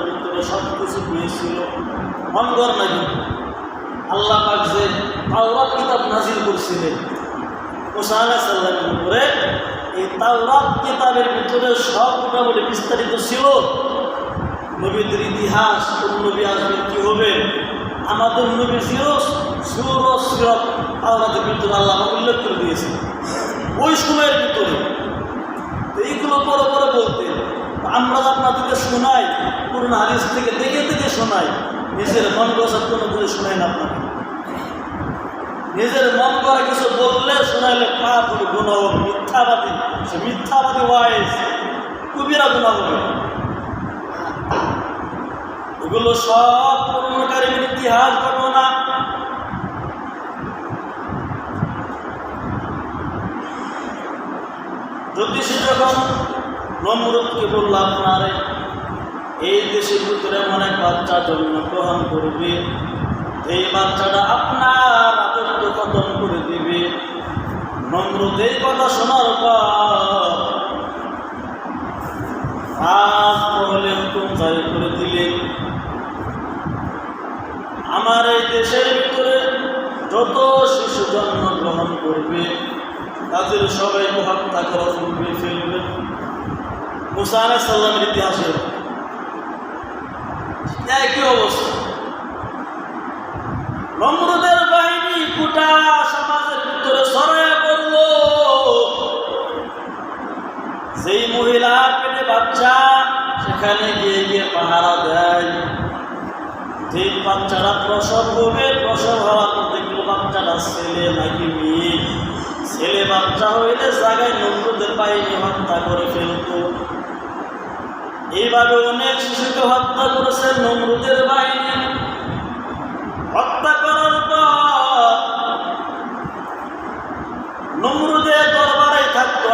ভিতরে সব কিছু পেয়েছিল। মন কর নাকি আল্লাহ পাক যে তাওরাত কিতাব নাজিল করছিলেন মুসা আলাইহিস সালামের উপরে, এই তাওরাত কিতাবের ভিতরে সব মোটামুটি বিস্তারিত ছিল। নবীদের ইতিহাস, কোন নবী আসবেন, কী হবে, আমাদের নবী সিরত তাওরাতের ভিতরে আল্লাহ উল্লেখ করে দিয়েছে ওই সময়ের ভিতরে। এইগুলো পরে পরে বলতেন, আমরা আপনাদেরকে শোনাই, পুরনো হাদিস থেকে দেখে দেখে শোনাই, নিজের মন গসার কোনো কিছু শোনাই না আপনাকে। নিজের মন করা কিছু বললে শোনাইলে পাপ হবে, গুনাহ হবে, মিথ্যাবাদী, সে মিথ্যাবাদী ওয়াইজ কবিরা গুনাহ হবে। এগুলো সব পুরনোকারীর ইতিহাস ঘটনা। জ্যোতিষী যখন নমরুদকে বলল, আপনার এই দেশের ভিতরে এমন এক বাচ্চা জন্মগ্রহণ করবে, এই বাচ্চাটা আপনার রাজত্ব খতম করে দিবে। নমরুদ এই কথা শোনার পর তাহলে হুকুম জারি করে দিলেন, আমার এই দেশের ভিতরে যত শিশু জন্মগ্রহণ করবে তাদের সবাইকে হত্যা করা ফেলবে। মুসা আলাইহিস সালামের ইতিহাসে একই অবস্থা। নমরুদের বাহিনী গোটা সমাজের ভিতরে ছড়াইয়া পড়ল। যেই মহিলার পেটে বাচ্চা, সেখানে গিয়ে গিয়ে পাহারা দেয়। যেই বাচ্চারা প্রসব হবে, প্রসব হওয়ার পর দেখলো বাচ্চাটা ছেলে নাকি মেয়ে। ছেলে বাচ্চা হইলে জায়গায় নমরুদের বাহিনী হত্যা করে ফেলত। এইভাবে অনেক শিশুকে হত্যা করেছে নমরুদের বাহিনী। হত্যা করার পর নমরুদের দরবারে থাকতো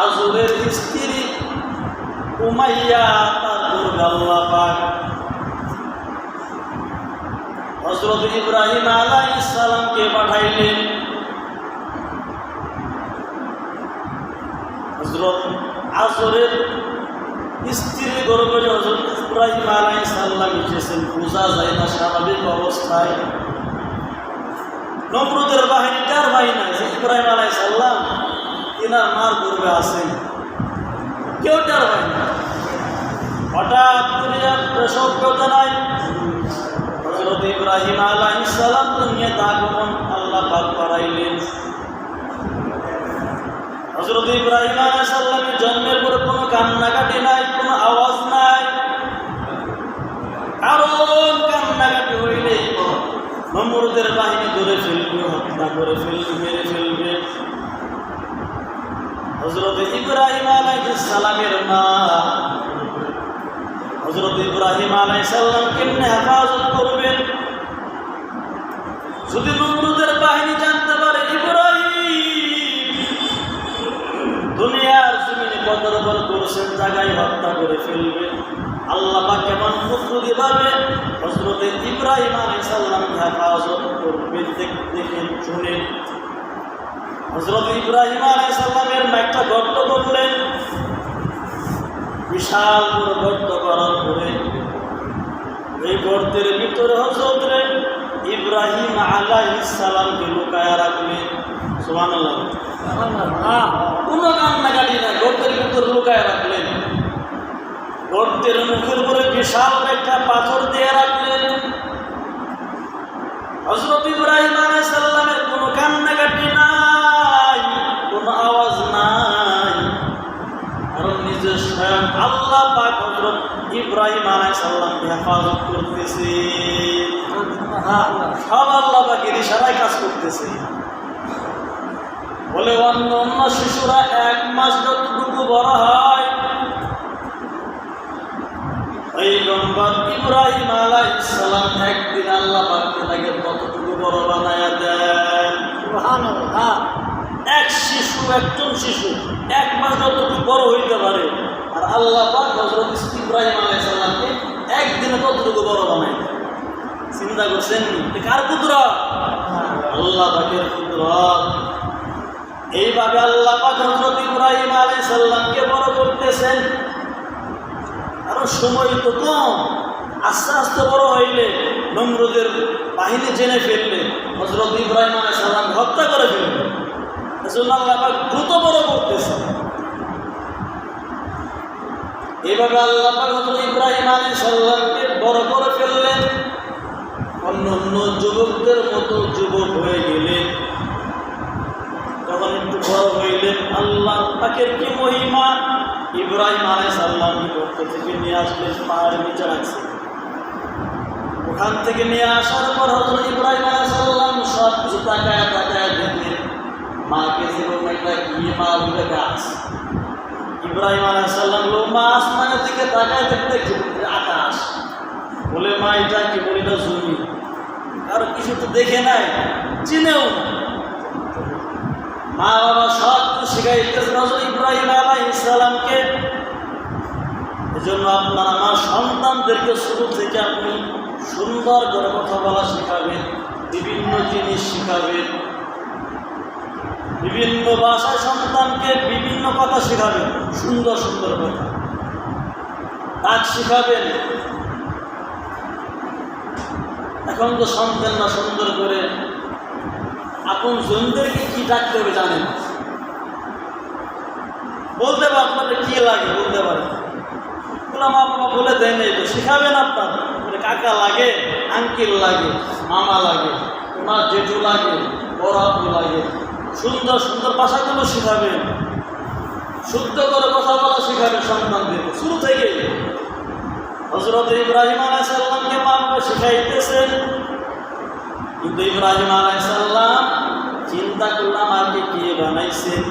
আজরের স্ত্রী উমাইয়া, তারপর আল্লাহ পাক হযরত ইব্রাহিম আলাইহিস সালামকে পাঠাইলেন। হযরত আজরের স্ত্রীর গর্ভে হযরত ইব্রাহিম আলাইহিস সালাম এসেছেন, বোঝা যায় না স্বাভাবিক অবস্থায়। নমরুদের বাহিনী কার বাহিনী যে ইব্রাহিম আলাইহিস সালাম তিনার মার গর্ভে আছেন, কেউ টার বাহিনী। হঠাৎ করে প্রসব বেদনায় হযরত ইব্রাহিম আলাইহিস সালাম দুনিয়াতে আগমন আল্লাহ পাক করাইলেন। হযরত ইব্রাহিম আলাইহিস সালামের জন্মের পরে কোনো কান্নাকাটি নাই, কোনো আওয়াজ নাই। কারণ কান্নাকাটি হইলে নমরুদের বাহিনী ধরে ফেলবে, হত্যা করে ফেলবে, মেরে ফেলবে। হযরত ইব্রাহিম আলাইহিস সালামের মা হযরত ইব্রাহিম আলাইহিস সালাম কেমনে হেফাজত করবেন? যদি নমরুদের বাহিনী জানতে পারে ইব্রাহিম দুনিয়ার জমিনে কদরবর করেছেন, জায়গায় হত্যা করে ফেলবে। আল্লাহ পাক কেমন প্রস্তুতি পাবে হযরত ইব্রাহিম আলাইহিস সালামকে হেফাজত করবে। দেখেন, শুনেন, হযরত ইব্রাহিম আলাইহিস সালামের একটা গর্ত করলেন। বিশাল বড় গর্ত করার পরে এই গর্তের ভিতরে হযরত ইব্রাহিম আলাইহিস সালামকে লুকায়া রাখলেন। সুবহানাল্লাহ। কোনো কান্নাকাটি নাই, গর্তের ভিতরে লুকায়া রাখলেন। গর্তের মুখের উপরে বিশাল একটা পাথর দিয়ে রাখলেন। হযরত ইব্রাহিম আলাইহিস সালামের কোনো কান্নাকাটি নাই, কোনো আওয়াজ নাই। আর নিজে স্বয়ং আল্লাহ পাক হযরত ইব্রাহিম আলাইহিস সালামকে হেফাজত করতেছে। সব আল্লাহ পাকের ইশারায় কাজ করতেছে। বলে অন্য শিশুরা 1 মাস যতটুকু বড় হয়, পয়গম্বর ইব্রাহিম আলাইহিস সালাম একদিন আল্লাহ পাককে তাকে ততটুকু বড় বানায়া দেন। সুবহানাল্লাহ। একজন শিশু 1 মাস যতটুকু বড় হইতে পারে, আর আল্লাহ পাক হযরত ইব্রাহিম আলাইহিস সালামকে একদিনে ততটুকু বড় বানায় দেন। চিন্তা করছেন কার কুদরত? আল্লাহ পাকের কুদরত। এইভাবে আল্লাহ পাক হযরত ইব্রাহিম আলাইহিস সালামকে বড় করতেছেন। কারণ সময় তো কম, আস্তে আস্তে বড় হইলে নমরুদের বাহিনী জেনে ফেললে হযরত ইব্রাহিম আলাইহিস সালাম হত্যা করে ফেলবে। এজন্য আল্লাহ পাক দ্রুত বড় করতেছেন। এইভাবে আল্লাহ পাক হযরত ইব্রাহিম আলাইহিস সালামকে বড় করে ফেললেন। অন্য অন্য যুবকদের মতো যুবক হয়ে গেলেন। তখন একটু বড় হইলেন, আল্লাহ পাকের কি মহিমা! ইব্রাহিম আলাইহিস সালামকে পক্ষ থেকে নিয়ে আসলেন, পাহাড়ের নিচে রাখছে। ওখান থেকে নিয়ে আসার পর হযরত ইব্রাহিম আলাইহিস সালাম সব কিছু তাকায় তাকায় দেখলেন, মাকে যেরকম একটা কি মা বলে গাছ। ইব্রাহিম আলাইহিস সালাম মা আসমানের দিকে তাকায় দেখতে আকাশ, বলে মা এটা কি? বলি এটা জমি। আর কিছু তো দেখে নাই, চিনেও না। মা বাবা সব কিছু শিখাইতেছেন হযরত ইব্রাহিম আলাইহিস সালামকে। এজন্য আপনার আমার সন্তানদেরকে শুরু থেকে আপনি সুন্দর করে কথা বলা শেখাবেন, বিভিন্ন জিনিস শিখাবেন, বিভিন্ন ভাষায় সন্তানকে বিভিন্ন কথা শেখাবেন, সুন্দর সুন্দর কথা ডাক শিখাবেন। এখন তো সন্তান না সুন্দর করে আপন জনদেরকে কি ডাকতে হবে জানেন, বলতে পারেন আপনাদের কি লাগে বলতে পারেন। মা বাবা বলে দেয় নাই তো শিখাবেন আপনার, কাকা লাগে, আঙ্কেল লাগে, মামা লাগে, ওনার জেঠু লাগে, বড় আপু লাগে। সুন্দর সুন্দর ভাষাগুলো শিখাবেন, শুদ্ধ করে কথা বলা শিখাবেন সন্তানদেরকে শুরু থেকে। হযরত ইব্রাহিম আলাইহিস সালামকে মা বাবা শিখাইতেছেন। কিন্তু ইব্রাহিম আলাইহিস সালাম চিন্তা করলাম আমাকে কে বানাইছেন।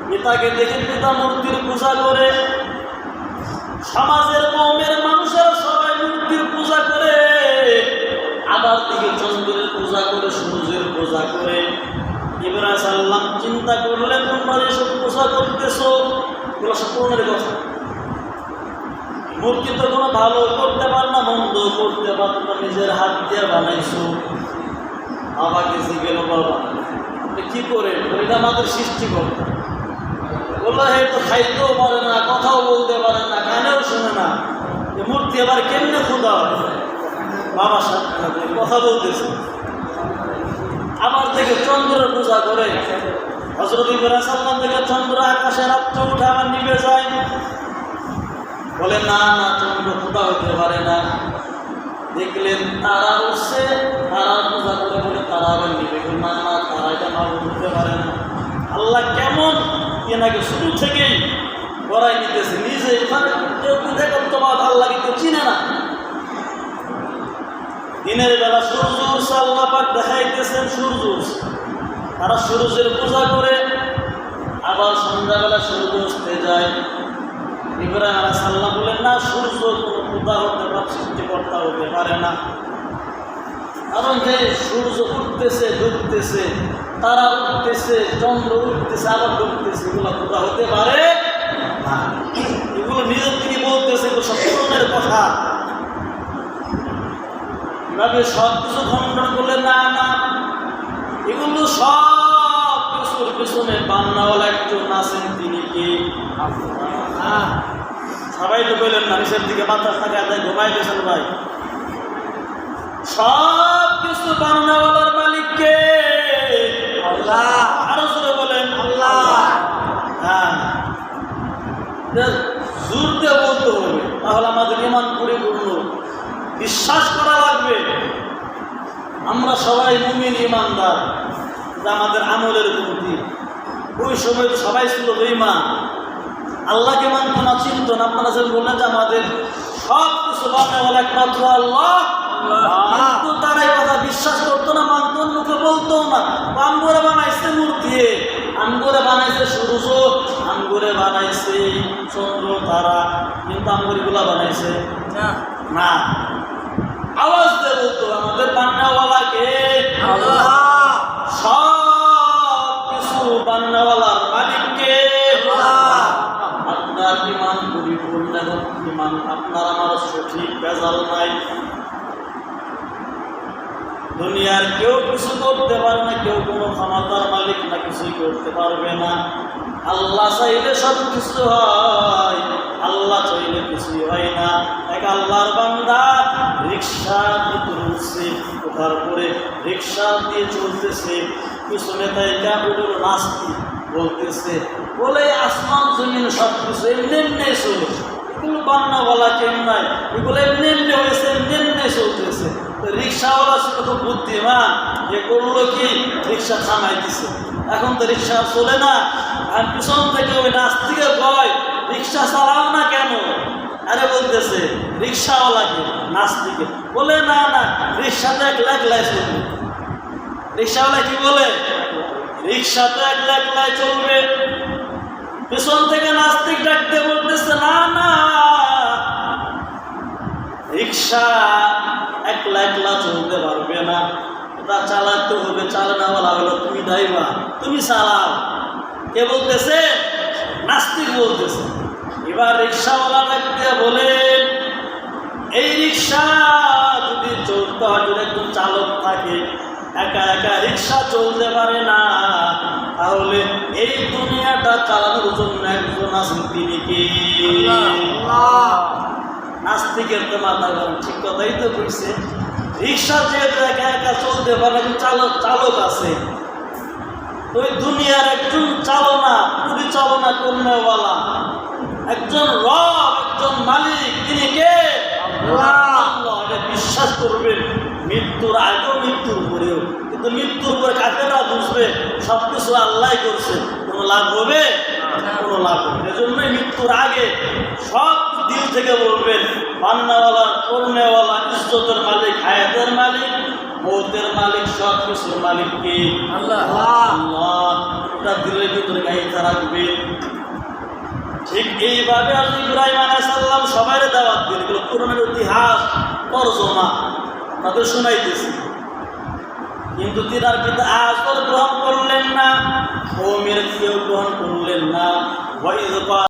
পিতাকে দেখে পিতা মূর্তির পূজা করে, সমাজের কওমের মানুষেরা সবাই মূর্তির পূজা করে, আবার দিকে চন্দ্রের পূজা করে, সূর্যের পূজা করে। ইব্রাহিম সাল্লাম চিন্তা করলেন তোমরা এসব পূজা করতেছো, এগুলো সব কোনের কথা। মূর্তি তো কোনো ভালো করতে পার না, মন্দ করতে পার, তোমরা নিজের হাত দিয়ে বানাইছো। বাবাকে জিজ্ঞেস বাবা আপনি কি করেন? এটা আমাদের সৃষ্টিকর্তা। বললো হে তো খাইতেও পারে না, কথাও বলতে পারে না, কানেও শোনে না, মূর্তি আবার কেমনে খোদা হয়? বাবার সাথে কথা বলতেছে। আবার থেকে চন্দ্রের পূজা করে। হযরত ইব্রাহিম সাল্লাম থেকে চন্দ্র আকাশে রাত্রে উঠে আবার নিভে যায়। বলে না না, চন্দ্র খোদা হতে পারে না। দেখলেন তারা উঠছে, তারা পূজা করে বলে তারা আবার নিভে গেল। না না, তারা এটা মাবুদ হতে পারে না। আল্লাহ কেমন এনাকে শুরু থেকেই গড়াই নিতেছে নিজে। এখানে কেউ দেখুন তোমার আল্লাহকে কেউ চিনে না। দিনের বেলা সূর্য উঠছে, আল্লাহ পাক দেখাইতেছেন সূর্য উঠছে। তারা সূর্যের পূজা করে, আবার সন্ধ্যাবেলা সূর্য উঠতে যায়। ইব্রাহিম আলাইহিস সালাম বলেন না, সূর্য কোনো খোদা হতে পারে, সৃষ্টিকর্তা হতে পারে না। কারণ যে সূর্য উঠতেছে ডুবতেছে, তারা উঠতেছে, চন্দ্র উঠতেছে আবার ডুবতেছে, এগুলো খোদা হতে পারে না। এগুলো নিজের তিনি বলতেছে, এগুলো সব কোরআনের কথা। এভাবে সব কিছু খণ্ডন করলে না না, এগুলো সব কিছুর পিছনে বান্নাওয়ালা একজন আছেন। তিনি কি? সবাই তো বললেন না, নিচের দিকে বাতাস থাকে আদায় ঘুমাই গেছেন ভাই। সব কিছু বান্নাওয়ালার মালিক কে? আল্লাহ। আরো জোরে বলেন আল্লাহ। হ্যাঁ, জোর দিয়ে বলতে হবে, তাহলে আমাদের ঈমান পরিপূর্ণ। বিশ্বাস করা লাগবে আমরা সবাই মুমিন ঈমানদার, যা আমাদের আমলের গতি। ওই সময় সবাই ছিল বেঈমান, আল্লাহকে মানত না, চিনত না। আপনারা যেন বললেন যে আমাদের সব কিছু বানাওয়ালা একমাত্র আল্লাহ, কিন্তু তারা এই কথা বিশ্বাস করতো না, মানত, মুখে বলতো না। আমগরে বানাইছে মূর্তি, আমগরে বানাইছে সূর্য, আমগরে বানাইছে চন্দ্র তারা, কিন্তু আমগরিগুলা বানাইছে না। আওয়াজ দিয়ে বলতো আমাদের বান্নাওয়ালাকে আল্লাহ, সব কিছু বান্নাওয়ালার মালিককে আল্লাহ। আপনার ঈমান পরিপূর্ণ, ঈমান, আপনার আমার সঠিক ভেজাল নাই। আল্লাহ, আরো জোরে বলেন আল্লাহ। সব কিছু বান্নাওয়ালার মালিককে আল্লাহ, আপনার ঈমান পরিপূর্ণ, ঈমান, আপনার আমার সঠিক ভেজাল নাই। আল্লাহ, আপনার ঈমান পরিপূর্ণ, ঈমান, আপনার আমার সঠিক ভেজাল নাই। আল্লাহ, আপনার ঈমান পরিপূর্ণ, ঈমান, আপনার আমার সঠিক ভেজাল নাই। আল্লাহ, আপনার ঈমান পরিপূর্ণ, ঈমান, আপনার আমার সঠিক ভেজাল নাই। দুনিয়ার কেউ কিছু করতে পারে না, কেউ কোনো ক্ষমতার মালিক না, কিছুই করতে পারবে না। আল্লাহ চাইলে সব কিছু হয়, আল্লাহ চাইলে কিছুই হয় না। এক আল্লাহর বান্দা রিক্সা ভিতরে উঠছে, ওঠার পরে রিক্সা দিয়ে চলতেছে, পিছনে তাই কাপড়ের নাস্তি বলতেছে, বলে আসমান জমিন সব কিছু এমনি এমনি চলে, এগুলো বান্না বলা কেউ নাই, এগুলো এমনি এমনি হয়েছে, এমনি এমনি চলতেছে। রিক্সাওয়ালা ছিল খুব বুদ্ধিমান, যে করলো কি রিক্সা থামাই দিছে। এখন তো রিক্সা চলে না, আর পিছন থেকে ওই নাস্তিকে কয় রিক্সা চালাও না কেন? আরে বলতেছে রিক্সাওয়ালাকে, নাস্তিকে বলে না না রিক্সাতে একলা একলাই চলবে। রিক্সাওয়ালা কি বলে? রিক্সাতে একলা একলাই চলবে। পিছন থেকে নাস্তিক ডাকতে বলতেছে না না, রিক্সা একলা একলা চলতে পারবে না, এটা চালাতে হবে, চালানোওয়ালা হলো তুমি, ড্রাইভার তুমি চালাও। কে বলতেছে? নাস্তিক বলতেছে। এবার রিক্সাওয়ালা ডাকতে বলে, এই রিক্সা যদি চলতে হয়, যদি একজন চালক থাকে, একা একা রিক্সা চলতে পারে না, তাহলে এই দুনিয়াটা চালানোর জন্য একজন আছেন, তিনি কি? নাস্তিকের তো মাথা গরম, ঠিক কথাই তো বলছে। রিক্সা যেহেতু একা একা চলতে পারে, চালক আছে, ওই দুনিয়ার একজন চালনা পরিচালনা করনেওয়ালা, একজন রব, একজন মালিক, তিনি কে? আল্লাহ। এটা বিশ্বাস করবেন মৃত্যুর আগেও মৃত্যুর পরেও। কিন্তু মৃত্যুর পরে কাফেররা বুঝবে সব কিছু আল্লাহ করছে, কোনো লাভ হবে? কোনো লাভ হবে। এজন্যই মৃত্যুর আগে সব দিল থেকে বলবেন বান্নাওয়ালা, করনেওয়ালা, ইজ্জতের মালিক, হায়াতের মালিক, মৌতের মালিক, সব কিছুর মালিক কে? আল্লাহ। আল্লাহ। ওটা দিলের ভিতরে গাইতে রাখবে। ঠিক এইভাবে ইব্রাহিম আলাইহিস সালাম সবাই দাওয়াত দিলেন। এগুলো কোরআনের ইতিহাস, তরজমা তাদের শোনাইতেছি। কিন্তু তিনার পিতা আজও গ্রহণ করলেন না, কওমের কেউ গ্রহণ করলেন না।